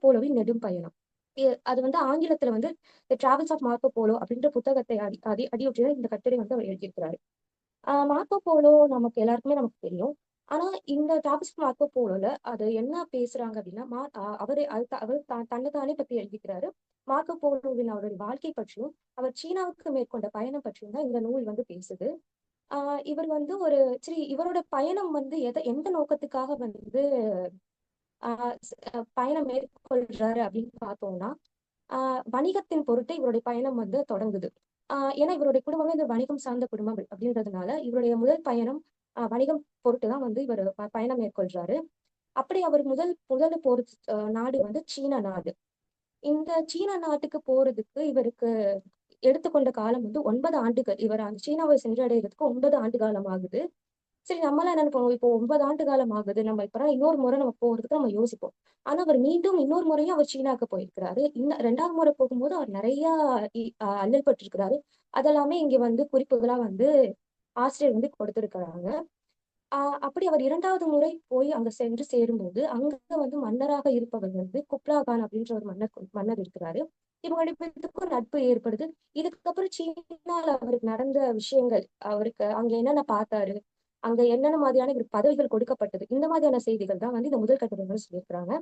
போலோவின் நெடும் பயணம். அது வந்து ஆங்கிலத்துல வந்து தி டிராவல்ஸ் ஆஃப் மார்க்கோ போலோ அப்படின்ற புத்தகத்தை அடியொற்றி இந்த கட்டுரை வந்து அவர் எழுதியிருக்கிறாரு. மார்க்கோ போலோ நமக்கு தெரியும். ஆனா இந்த டிராவல்ஸ் ஆஃப் மார்க்கோ போலோல அது என்ன பேசுறாங்க அப்படின்னா, அவரே அவர் தன்னைத்தானே பத்தி எழுதிக்கிறாரு. மார்க்கோ போலோவின் அவருடைய வாழ்க்கை பற்றியும், அவர் சீனாவுக்கு மேற்கொண்ட பயணம் பற்றியும் தான் இந்த நூல் வந்து பேசுது. இவர் வந்து இவரோட பயணம் வந்து எந்த நோக்கத்துக்காக வந்து பயணம் மேற்கொள்றாரு அப்படின்னு பார்த்தோம்னா, வணிகத்தின் பொருட்டு இவருடைய பயணம் வந்து தொடங்குது. ஏன்னா இவருடைய குடும்பமே இந்த வணிகம் சார்ந்த குடும்பம் அப்படின்றதுனால, இவருடைய முதல் பயணம் வணிகம் பொருட்டு தான் வந்து இவர் பயணம் மேற்கொள்றாரு. அப்படி அவர் முதல்ல போறது நாடு வந்து சீன நாடு. இந்த சீன நாட்டுக்கு போறதுக்கு இவருக்கு எடுத்துக்கொண்ட காலம் வந்து 9 ஆண்டுகள். இவர் அந்த சீனாவை சென்றடையறதுக்கு 9 ஆண்டு காலம் ஆகுது. சரி நம்மலாம் என்ன நினைப்போம், இப்போ 9 ஆண்டு காலம் ஆகுது. நம்ம இப்பதான் இன்னொரு முறை நம்ம போறதுக்கு நம்ம யோசிப்போம். ஆனா அவர் மீண்டும் இன்னொரு முறையும் அவர் சீனாக்கு போயிருக்கிறாரு. இந்த 2வது முறை போகும்போது அவர் நிறைய அல்லல் பட்டிருக்கிறாரு. அதெல்லாமே இங்க வந்து குறிப்புகளா வந்து ஆசிரியர் வந்து கொடுத்திருக்கிறாங்க. அப்படி அவர் 2வது முறை போய் அங்க சென்று சேரும்போது, அங்க வந்து மன்னராக இருப்பவர் வந்து குப்லா கான் அப்படின்ற ஒரு மன்னர் இருக்கிறாரு. இவங்க 2 பேத்துக்கும் நட்பு ஏற்படுது. இதுக்கப்புறம் சீனால அவருக்கு நடந்த விஷயங்கள், அவருக்கு அங்க என்னென்ன பார்த்தாரு, அங்க என்னென்ன மாதிரியான இவருக்கு பதவிகள் கொடுக்கப்பட்டது, இந்த மாதிரியான செய்திகள் தான் வந்து இந்த முதல் கட்டுரைகள் சொல்லியிருக்கிறாங்க.